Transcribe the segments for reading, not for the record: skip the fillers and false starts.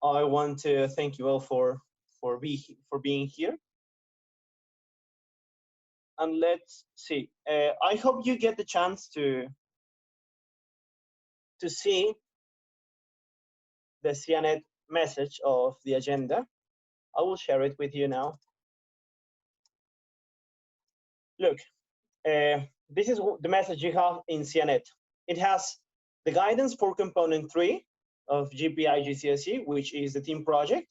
I want to thank you all for being here. And let's see. I hope you get the chance to see the CNET message of the agenda. I will share it with you now. Look, this is the message you have in CNET. It has the guidance for component 3 of GPI GCSE, which is the team project.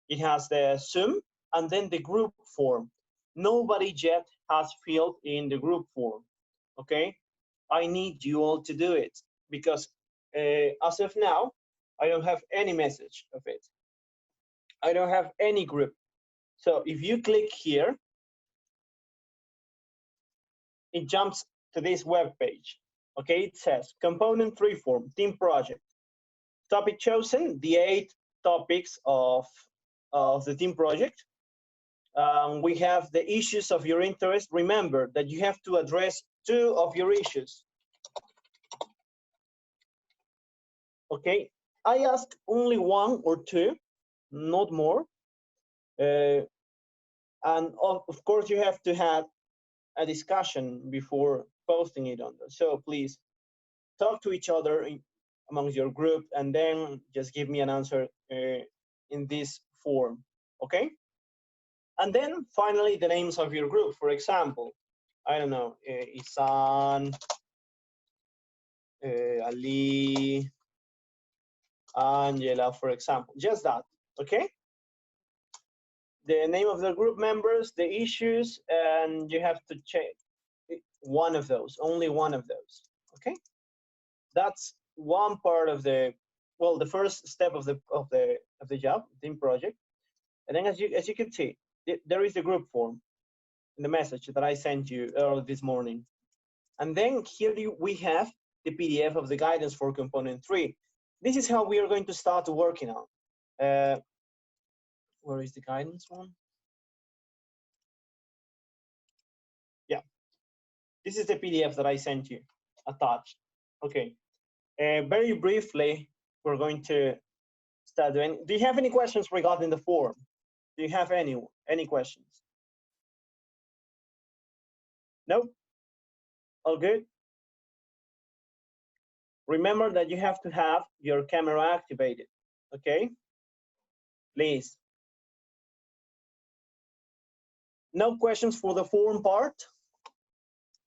It has the Zoom and then the group form. Nobody yet has filled in the group form, okay? I need you all to do it because as of now, I don't have any message of it. I don't have any group. So if you click here, it jumps to this web page. Okay, it says component 3 form, team project. Topic chosen, the 8 topics of the team project. We have the issues of your interest. Remember that you have to address 2 of your issues. Okay, I ask only 1 or 2, not more. And of course, you have to have a discussion before posting it on there. So please talk to each other amongst your group and then just give me an answer in this form, okay? And then finally, the names of your group. For example, I don't know, Isan, Ali, Angela, for example, just that, okay? The name of the group members, the issues, and you have to check one of those, only one of those, okay? That's one part of the, well, the first step of the job, team project. And then as you can see, there is a group form in the message that I sent you earlier this morning. And then here we have the PDF of the guidance for component 3. This is how we are going to start working on. Where is the guidance one? Yeah, this is the PDF that I sent you attached. Okay, very briefly, we're going to start doing. Do you have any questions regarding the form? Do you have any questions? No? All good? Remember that you have to have your camera activated, okay? Please. No questions for the form part?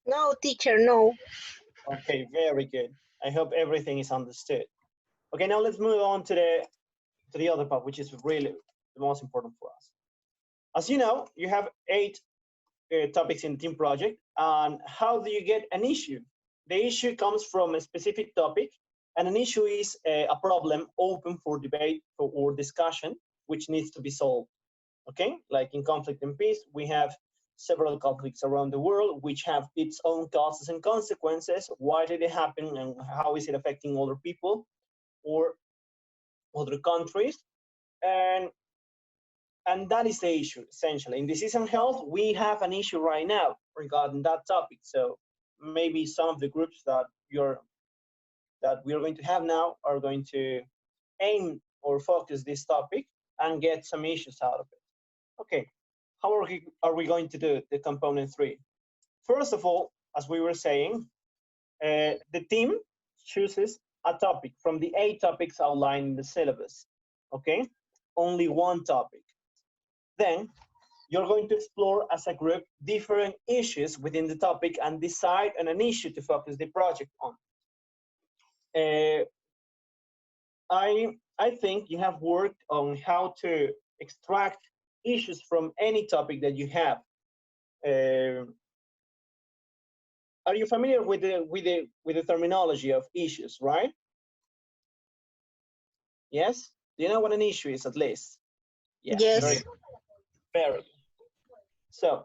No, teacher, no. Okay, very good. I hope everything is understood. Okay, now let's move on to the other part, which is really the most important for us. As you know, you have 8 topics in the team project. And how do you get an issue? The issue comes from a specific topic, and an issue is a problem open for debate or discussion, which needs to be solved. Okay, like in conflict and peace, we have several conflicts around the world which have its own causes and consequences. Why did it happen, and how is it affecting other people or other countries? And that is the issue, essentially. In disease and health, we have an issue right now regarding that topic. So maybe some of the groups that we are going to have now are going to aim or focus this topic and get some issues out of it. Okay, how are we going to do the component 3? First of all, as we were saying, the team chooses a topic from the 8 topics outlined in the syllabus, okay? Only one topic. Then you're going to explore as a group different issues within the topic and decide on an issue to focus the project on. I think you have worked on how to extract issues from any topic that you have. Are you familiar with the terminology of issues, right? Yes? Do you know what an issue is at least? Yeah, yes. Very good. So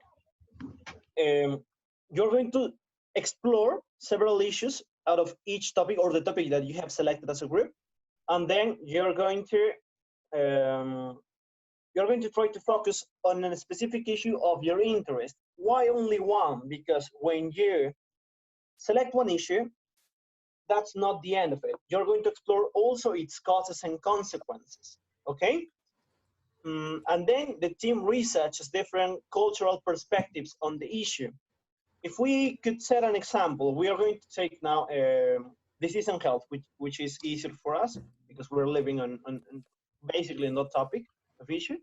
you're going to explore several issues out of each topic or the topic that you have selected as a group, and then you're going to try to focus on a specific issue of your interest. Why only one? Because when you select one issue, that's not the end of it. You're going to explore also its causes and consequences. okay? And then the team researches different cultural perspectives on the issue. If we could set an example, we are going to take now disease and health, which is easier for us because we're living on basically on that topic of issue.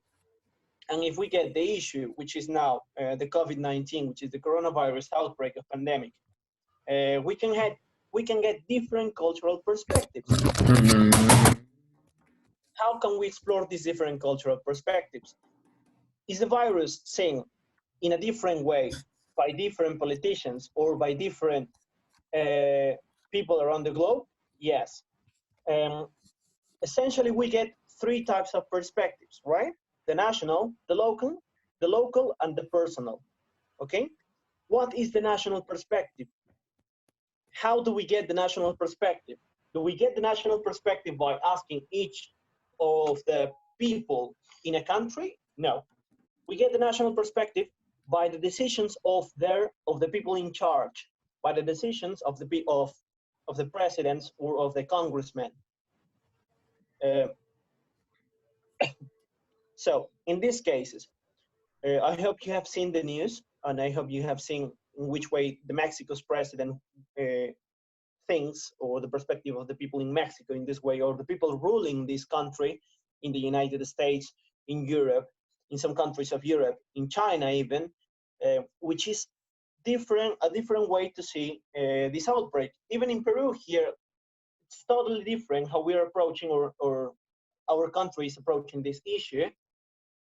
And if we get the issue, which is now the COVID-19, which is the coronavirus outbreak of pandemic, we can get different cultural perspectives. How can we explore these different cultural perspectives? Is the virus seen in a different way by different politicians or by different people around the globe? Yes. Essentially, we get three types of perspectives, right? The national, the local, and the personal. Okay? What is the national perspective? How do we get the national perspective? Do we get the national perspective by asking each of the people in a country? No. We get the national perspective by the decisions of the people in charge, by the decisions of the presidents or of the congressmen. So in these cases, I hope you have seen the news, and I hope you have seen in which way the Mexico's president thinks, or the perspective of the people in Mexico in this way, or the people ruling this country in the United States, in Europe, in some countries of Europe, in China even, which is a different way to see this outbreak. Even in Peru here, it's totally different how we are approaching, or our country is approaching this issue,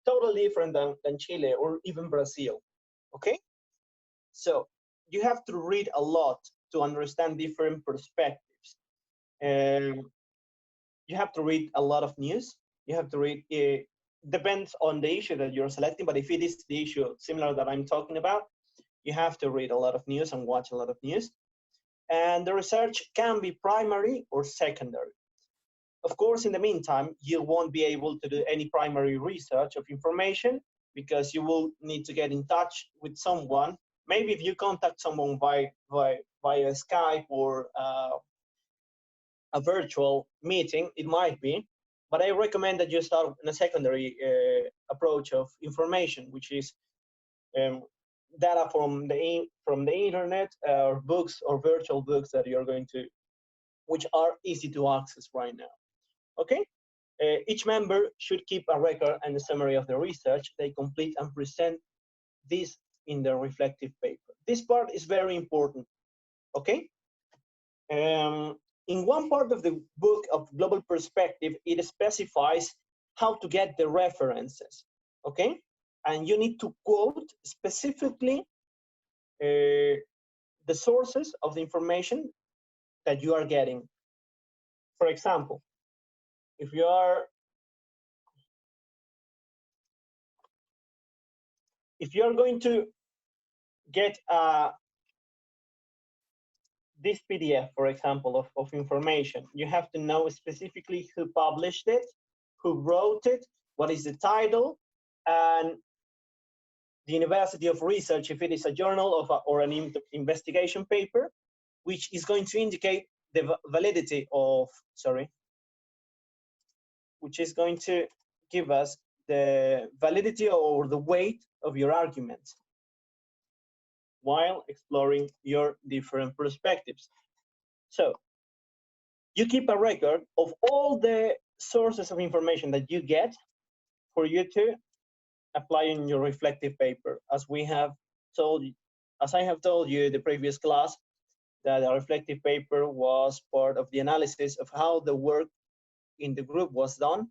totally different than Chile or even Brazil, okay? So you have to read a lot to understand different perspectives. You have to read a lot of news. You have to read, depends on the issue that you're selecting, but if it is the issue similar that I'm talking about, you have to read a lot of news and watch a lot of news. And the research can be primary or secondary. Of course, in the meantime, you won't be able to do any primary research of information because you will need to get in touch with someone. Maybe if you contact someone via Skype or a virtual meeting, it might be. But I recommend that you start in a secondary approach of information, which is data from the internet, or books or virtual books that you're going to, which are easy to access right now. Okay? Each member should keep a record and a summary of the research they complete and present this in the reflective paper. This part is very important, okay? In one part of the book of Global Perspective, it specifies how to get the references, okay? And you need to quote specifically the sources of the information that you are getting. For example, if you are going to get this PDF, for example, of information, you have to know specifically who published it, who wrote it, what is the title, and the university of research, if it is a journal or an investigation paper, which is going to indicate the validity of, which is going to give us the validity or the weight of your arguments while exploring your different perspectives. So you keep a record of all the sources of information that you get for you to apply in your reflective paper. As I have told you in the previous class, that the reflective paper was part of the analysis of how the work in the group was done,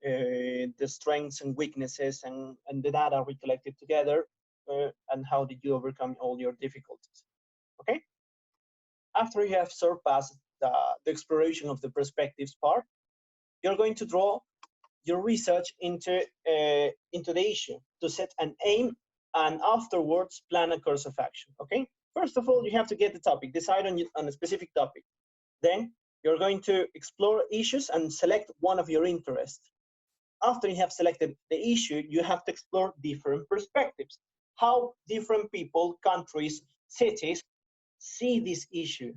the strengths and weaknesses and the data we collected together, and how did you overcome all your difficulties, okay? After you have surpassed the exploration of the perspectives part, you're going to draw your research into the issue to set an aim and afterwards plan a course of action, okay? First of all, you have to get the topic, decide on a specific topic. Then you're going to explore issues and select one of your interests. After you have selected the issue, you have to explore different perspectives. How different people, countries, cities see this issue.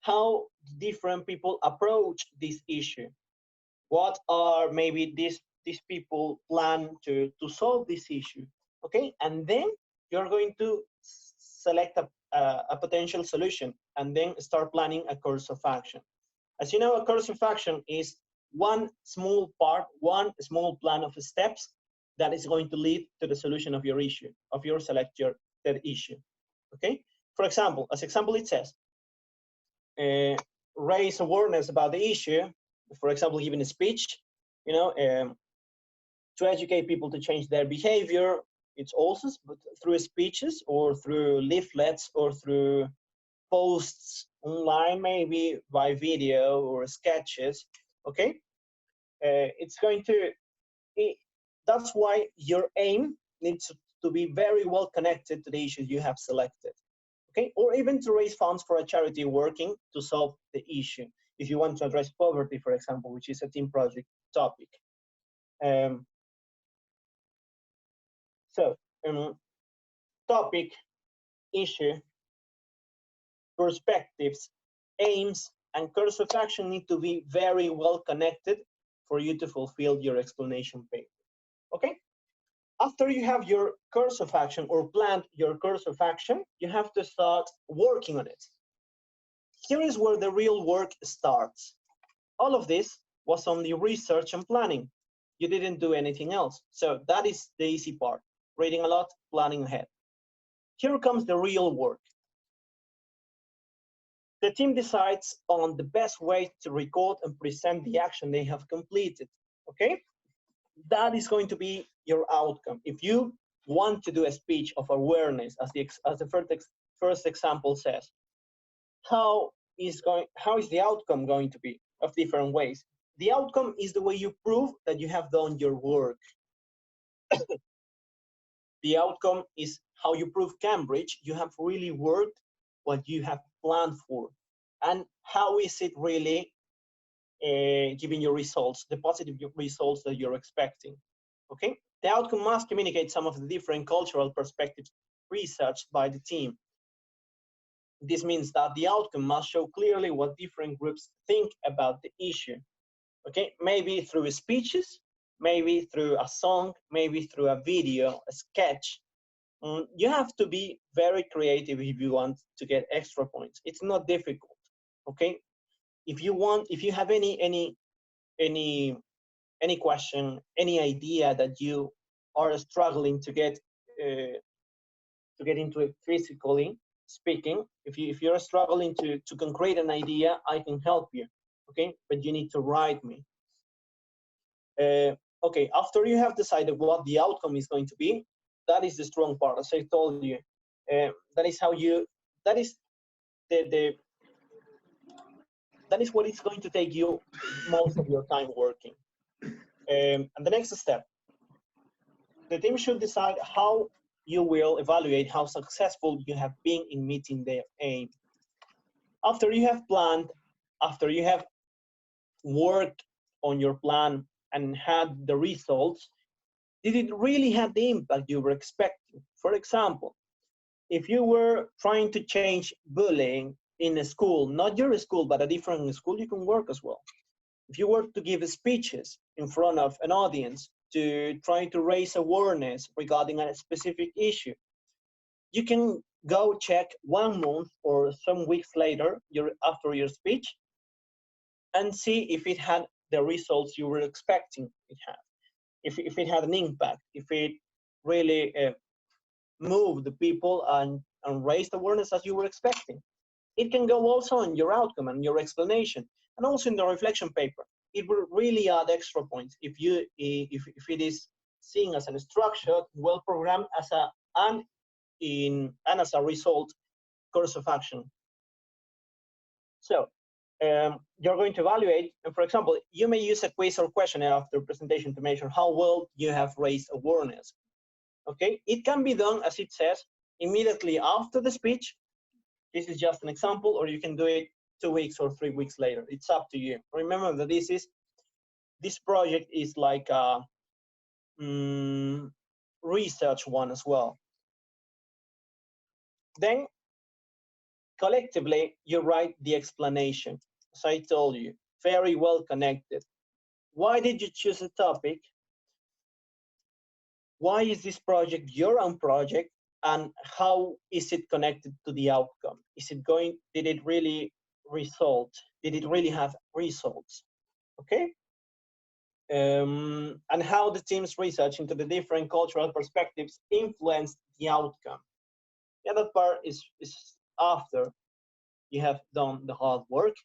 How different people approach this issue. What are maybe these people plan to solve this issue? Okay, and then you're going to select a potential solution and then start planning a course of action. As you know, a course of action is one small part, one small plan of steps that is going to lead to the solution of your issue, of your selected issue. Okay? For example, as example it says, raise awareness about the issue. For example, giving a speech, to educate people to change their behavior. It's also through speeches or through leaflets or through posts online, maybe by video or sketches. Okay, it's going to. That's why your aim needs to be very well connected to the issues you have selected. Okay, or even to raise funds for a charity working to solve the issue. If you want to address poverty, for example, which is a team project topic. Topic, issue, perspectives, aims, and course of action need to be very well connected for you to fulfill your explanation paper. Okay? After you have your course of action or planned your course of action, you have to start working on it. Here is where the real work starts. All of this was only research and planning. You didn't do anything else. So that is the easy part. Reading a lot, planning ahead. Here comes the real work. The team decides on the best way to record and present the action they have completed. Okay? That is going to be your outcome. If you want to do a speech of awareness, as the first example says, how is the outcome going to be of different ways? The outcome is the way you prove that you have done your work. The outcome is how you prove Cambridge you have really worked what you have planned for, and how is it really giving you results, the positive results that you're expecting. Okay, the outcome must communicate some of the different cultural perspectives researched by the team. This means that the outcome must show clearly what different groups think about the issue. Okay, maybe through speeches, maybe through a song, maybe through a video, a sketch. You have to be very creative if you want to get extra points. It's not difficult. Okay, if you have any question, any idea that you are struggling to get into it physically speaking, if you're struggling to concrete an idea, I can help you. Okay, but you need to write me. Okay, after you have decided what the outcome is going to be, that is the strong part. As I told you, that is what is going to take you most of your time working. And the next step, the team should decide how you will evaluate how successful you have been in meeting their aim. After you have planned, after you have worked on your plan and had the results, did it really have the impact you were expecting? For example, if you were trying to change bullying in a school, not your school, but a different school, you can work as well. If you were to give speeches in front of an audience to try to raise awareness regarding a specific issue, you can go check 1 month or some weeks later, after your speech, and see if it had the results you were expecting it had. If it had an impact, if it really moved the people and raised awareness as you were expecting. It can go also on your outcome and your explanation, and also in the reflection paper. It will really add extra points if it is seen as a structured, well programmed as as a result course of action. So you're going to evaluate, and for example, you may use a quiz or questionnaire after presentation to measure how well you have raised awareness. Okay, it can be done, as it says, immediately after the speech. This is just an example, or you can do it 2 weeks or 3 weeks later. It's up to you. Remember that this project is like a research one as well. Then, collectively, you write the explanation. As I told you, very well connected. Why did you choose a topic? Why is this project your own project? And how is it connected to the outcome? Did it really result? Did it really have results? Okay. And how the team's research into the different cultural perspectives influenced the outcome. The other part is after you have done the hard work.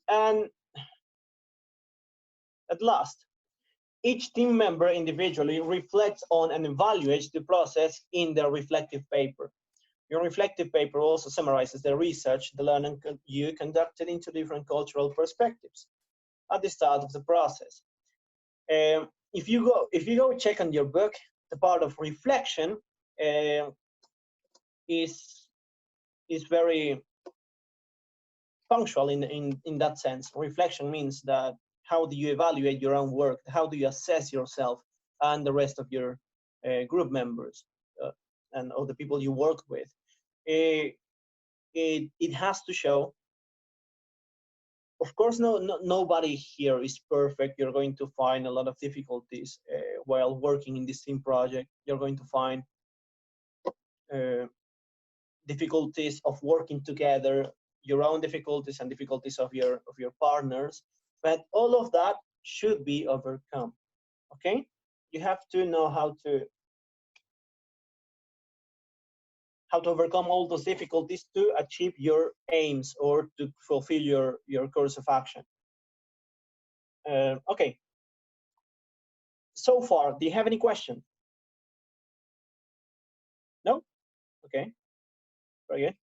And at last, each team member individually reflects on and evaluates the process in their reflective paper. Your reflective paper also summarizes the research the learning you conducted into different cultural perspectives at the start of the process. If you go check on your book, the part of reflection is very punctual in that sense. Reflection means that how do you evaluate your own work? How do you assess yourself and the rest of your group members and all the people you work with? It has to show. Of course, nobody here is perfect. You're going to find a lot of difficulties while working in this team project. You're going to find difficulties of working together, your own difficulties and difficulties of your partners, but all of that should be overcome. Okay, you have to know how to overcome all those difficulties to achieve your aims or to fulfill your course of action. Okay. So far, do you have any questions? No? Okay. Very good.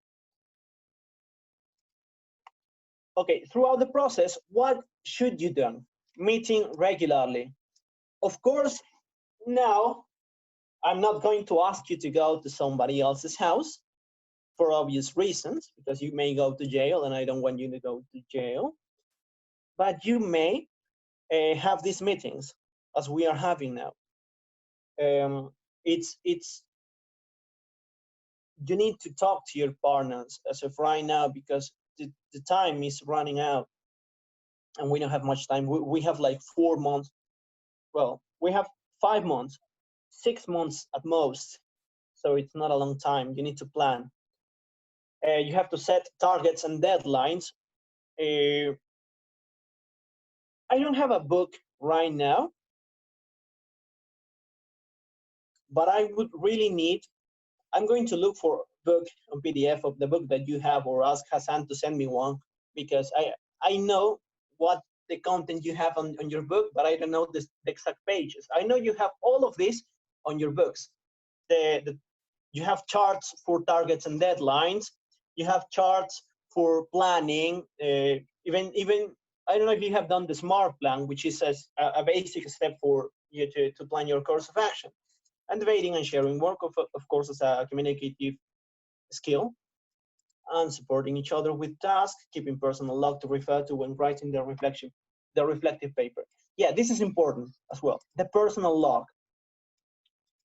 Okay, throughout the process, what should you do? Meeting regularly. Of course, now I'm not going to ask you to go to somebody else's house for obvious reasons, because you may go to jail and I don't want you to go to jail. But you may have these meetings as we are having now. You need to talk to your partners as of right now, because the time is running out and we don't have much time. We have like 4 months. Well, we have 5 months, 6 months at most. So it's not a long time. You need to plan. You have to set targets and deadlines. I don't have a book right now, but I would really need, I'm going to look for a book on PDF of the book that you have, or ask Hassan to send me one, because I know what the content you have on your book, but I don't know the exact pages. I know you have all of this on your books. You have charts for targets and deadlines. You have charts for planning. Even I don't know if you have done the SMART plan, which is a basic step for you to plan your course of action. And debating and sharing work, of course, is a communicative skill, and supporting each other with tasks, keeping personal log to refer to when writing the reflective paper. Yeah, this is important as well. The personal log.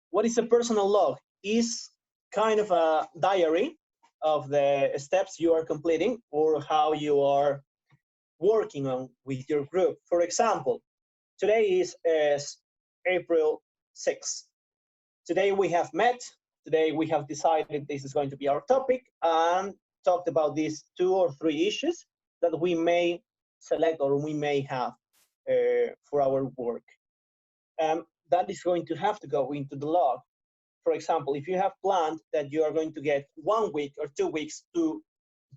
What is a personal log? Is kind of a diary of the steps you are completing or how you are working on with your group. For example, today is April 6th. Today we have met. Today we have decided this is going to be our topic and talked about these 2 or 3 issues that we may select or we may have for our work. That is going to have to go into the log. For example, if you have planned that you are going to get 1 week or 2 weeks to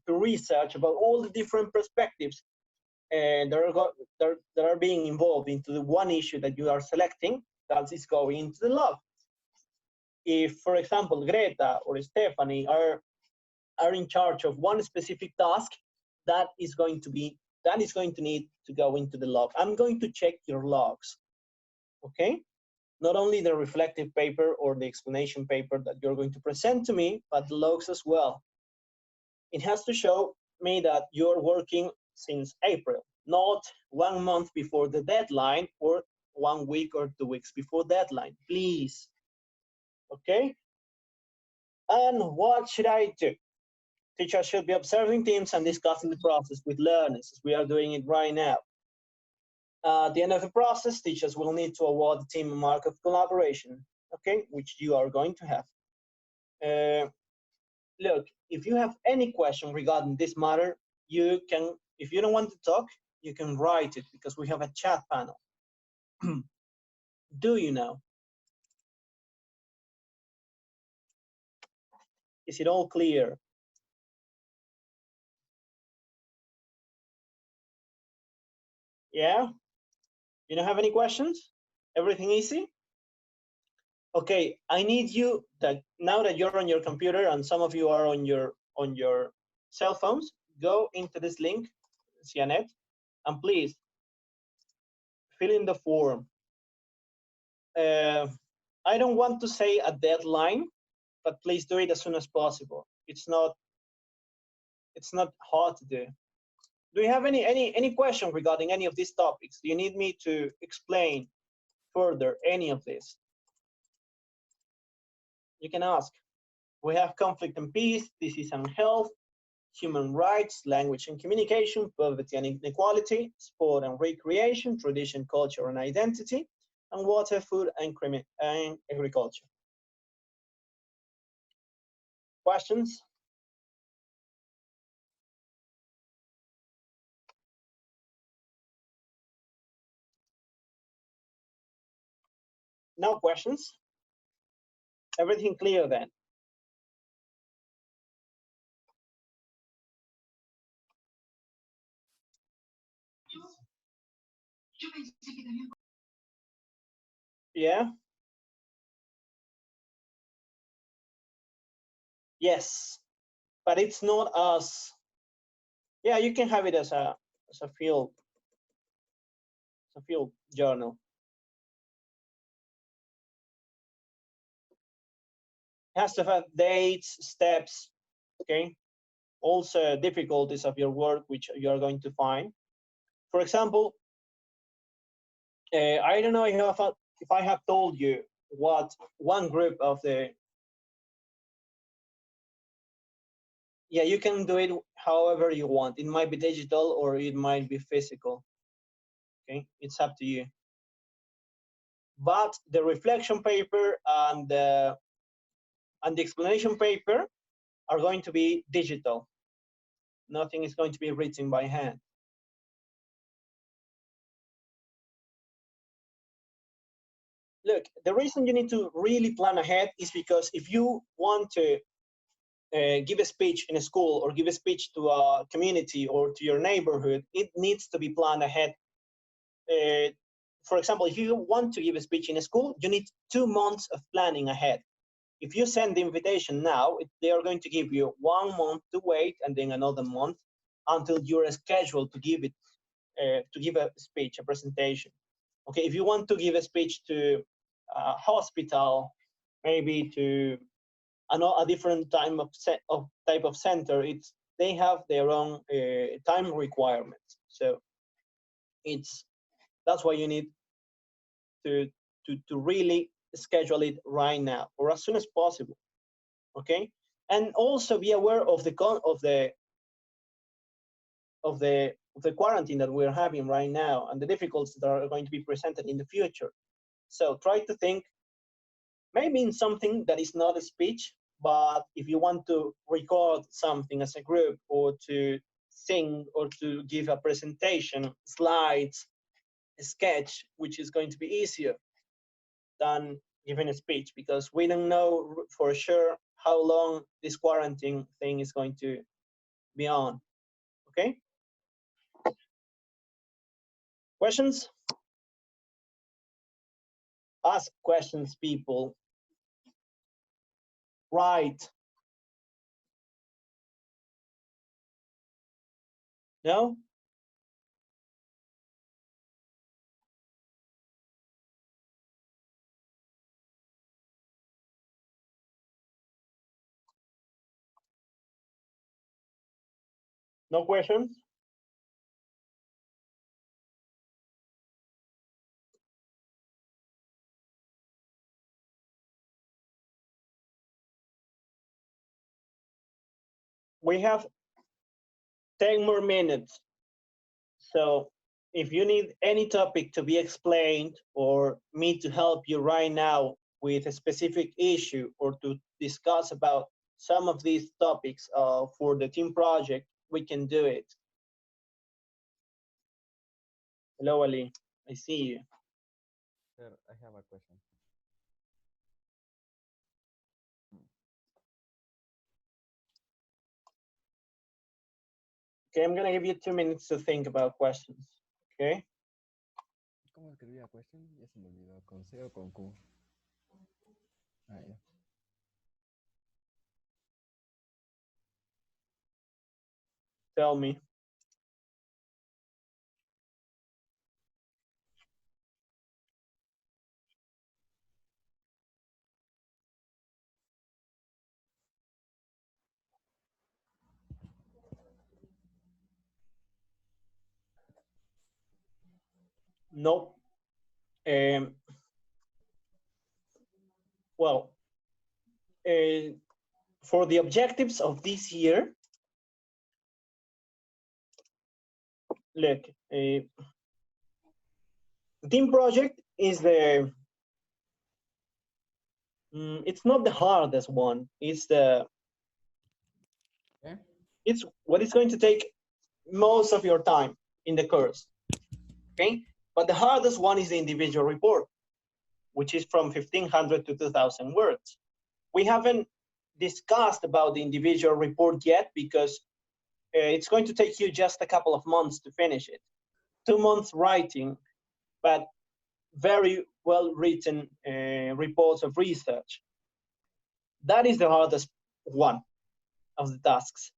research about all the different perspectives that are being involved into the one issue that you are selecting, that is going into the log. If, for example, Greta or Stephanie are in charge of one specific task, that is going to need to go into the log. I'm going to check your logs, okay? Not only the reflective paper or the explanation paper that you're going to present to me, but the logs as well. It has to show me that you're working since April, not 1 month before the deadline or 1 week or 2 weeks before deadline, please. Okay? And what should I do? Teachers should be observing teams and discussing the process with learners, as we are doing it right now. At the end of the process, teachers will need to award the team a mark of collaboration, okay, which you are going to have. Look, if you have any question regarding this matter, you can, if you don't want to talk, you can write it because we have a chat panel. Do you know? Is it all clear? Yeah? You don't have any questions? Everything easy? Okay, I need you that now that you're on your computer and some of you are on your cell phones, go into this link, Cianet, and please fill in the form. I don't want to say a deadline, but please do it as soon as possible. It's not hard to do. Do you have any question regarding any of these topics? Do you need me to explain further any of this? You can ask. We have conflict and peace, disease and health, human rights, language and communication, poverty and inequality, sport and recreation, tradition, culture and identity, and water, food and agriculture. Questions? No questions? Everything clear then? Yeah? Yes, but it's not as, yeah, you can have it as a field journal. It has to have dates, steps, okay? Also difficulties of your work, which you are going to find. For example, I don't know if I have told you what one group of the, yeah, you can do it however you want. It might be digital or it might be physical, okay? It's up to you. But the reflection paper and the explanation paper are going to be digital. Nothing is going to be written by hand. Look, the reason you need to really plan ahead is because if you want to give a speech in a school or give a speech to a community or to your neighborhood, it needs to be planned ahead. For example, if you want to give a speech in a school, you need 2 months of planning ahead. If you send the invitation now, they are going to give you 1 month to wait and then another month until you're scheduled to give it, to give a speech, a presentation. Okay, if you want to give a speech to a hospital, maybe to a different type of center, they have their own time requirements. So that's why you need to really schedule it right now or as soon as possible. Okay, and also be aware of the quarantine that we're having right now and the difficulties that are going to be presented in the future. So try to think maybe in something that is not a speech, but if you want to record something as a group or to sing or to give a presentation, slides, a sketch, which is going to be easier than giving a speech because we don't know for sure how long this quarantine thing is going to be on. Okay? Questions? Ask questions, people. Write. No? No questions? We have 10 more minutes. So if you need any topic to be explained or me to help you right now with a specific issue or to discuss about some of these topics for the team project, we can do it. Hello, Ali. I see you. Sir, I have a question. Okay, I'm gonna give you 2 minutes to think about questions. Okay. ¿Cómo escribí la question? Ya se me olvidó. ¿Con C o con Q? Ah, ya. Tell me. Nope. Well, for the objectives of this year, look, team project is it's not the hardest one. It's it's what is going to take most of your time in the course. Okay, but the hardest one is the individual report, which is from 1,500 to 2,000 words. We haven't discussed about the individual report yet because it's going to take you just a couple of months to finish it. 2 months writing, but very well written reports of research. That is the hardest one of the tasks.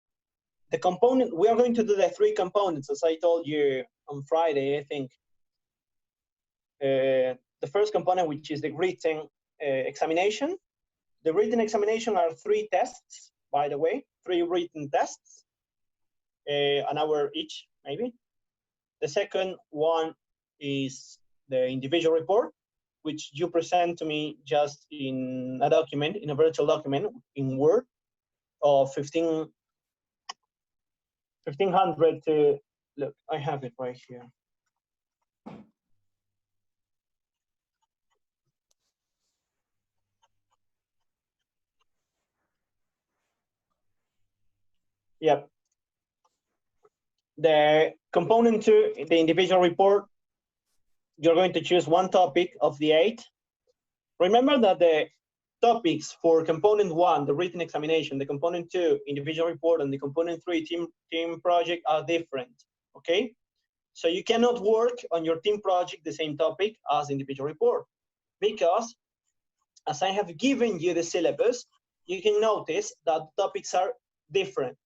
The component, we are going to do the 3 components, as I told you on Friday, I think. The first component, which is the written examination. The written examination are 3 tests, by the way, 3 written tests, an hour each, maybe. The second one is the individual report, which you present to me just in a document, in a virtual document in Word of 1,500 to, look, I have it right here. Yep. The component 2, the individual report, you're going to choose 1 topic of the 8. Remember that the topics for component 1, the written examination, the component 2, individual report, and the component 3, team project are different, okay? So you cannot work on your team project the same topic as individual report, because as I have given you the syllabus, you can notice that topics are different,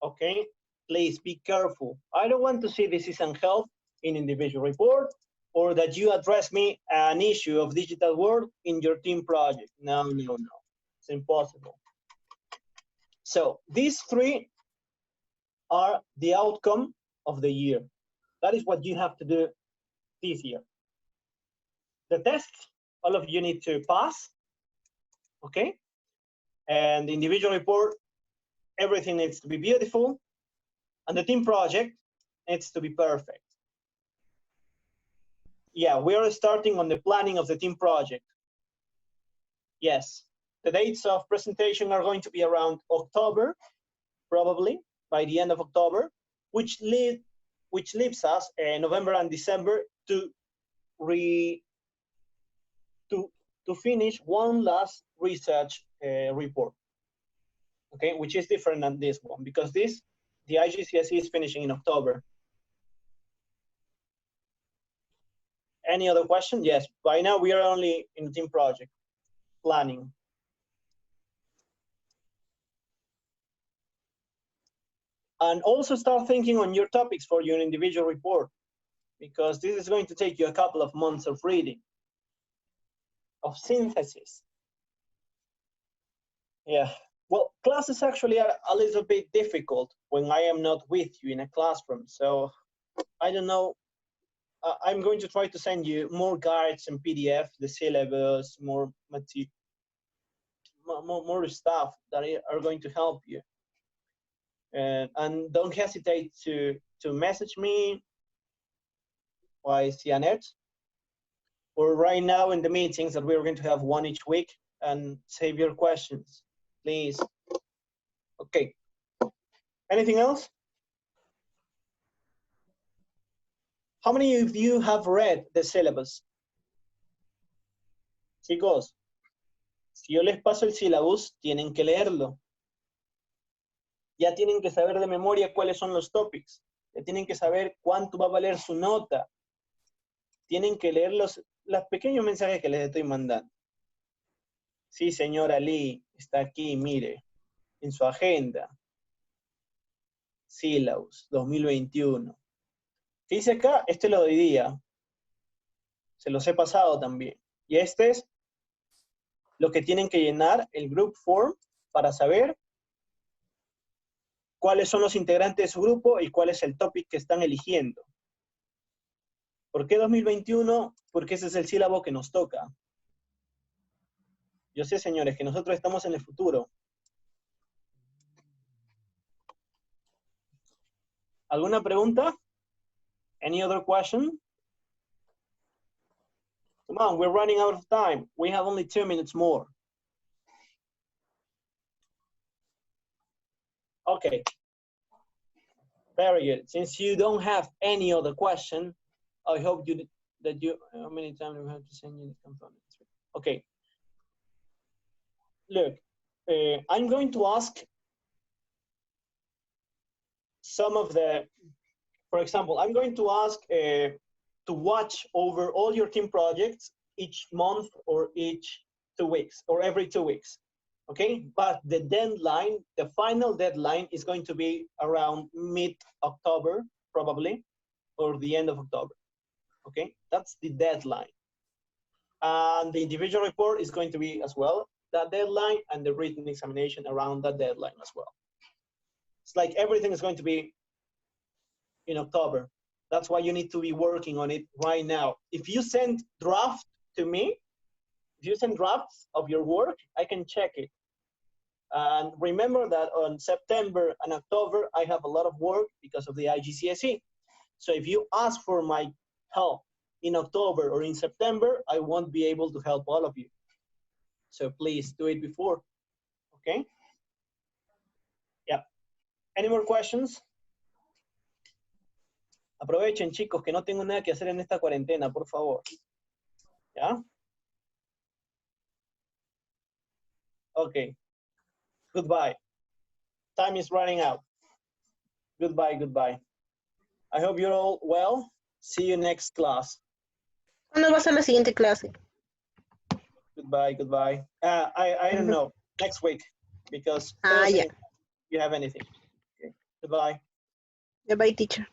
okay? Please be careful. I don't want to see decision health in individual report, or that you address me an issue of digital world in your team project. No, no, no, it's impossible. So these 3 are the outcome of the year. That is what you have to do this year. The tests, all of you need to pass, okay? And the individual report, everything needs to be beautiful, and the team project needs to be perfect. Yeah, we are starting on the planning of the team project. Yes, the dates of presentation are going to be around October, probably by the end of October, which leaves us November and December to finish 1 last research report. Okay, which is different than this one, because the IGCSE is finishing in October. Any other question? Yes, by now we are only in the team project planning. And also start thinking on your topics for your individual report, because this is going to take you a couple of months of reading, of synthesis. Yeah, well, classes actually are a little bit difficult when I am not with you in a classroom. So I don't know, I'm going to try to send you more guides and PDF, the syllabus, more material, more stuff that are going to help you. And don't hesitate to message me Why, Janet? Or right now in the meetings that we're going to have one each week, and save your questions, please. Okay. Anything else? How many of you have read the syllabus? Chicos, si yo les paso el syllabus, tienen que leerlo. Ya tienen que saber de memoria cuáles son los topics. Ya tienen que saber cuánto va a valer su nota. Tienen que leer los pequeños mensajes que les estoy mandando. Sí, señora Lee, está aquí, mire, en su agenda. Syllabus 2021. ¿Qué dice acá? Este lo doy día. Se los he pasado también. Y este es lo que tienen que llenar el group form para saber cuáles son los integrantes de su grupo y cuál es el topic que están eligiendo. ¿Por qué 2021? Porque ese es el sílabo que nos toca. Yo sé, señores, que nosotros estamos en el futuro. ¿Alguna pregunta? Any other question? Come on, we're running out of time. We have only 2 minutes more. Okay. Very good. Since you don't have any other question, I hope how many times we have to send you the components? Okay. Look, I'm going to ask some of the, for example, I'm going to ask to watch over all your team projects each month or each 2 weeks or every 2 weeks. Okay, but the deadline, the final deadline is going to be around mid-October, probably, or the end of October. Okay, that's the deadline. And the individual report is going to be as well that deadline, and the written examination around that deadline as well. It's like everything is going to be in October. That's why you need to be working on it right now. If you send draft to me, if you send drafts of your work, I can check it. And remember that on September and October, I have a lot of work because of the IGCSE. So if you ask for my help in October or in September, I won't be able to help all of you. So please do it before, okay? Yeah. Any more questions? Aprovechen, chicos, que no tengo nada que hacer en esta cuarentena, por favor. ¿Ya? Okay. Goodbye. Time is running out. Goodbye, goodbye. I hope you're all well. See you next class. ¿Cuándo va a ser la siguiente clase? Goodbye, goodbye. I don't know. Next week, because Yeah. you have anything. Okay. Goodbye. Bye, teacher.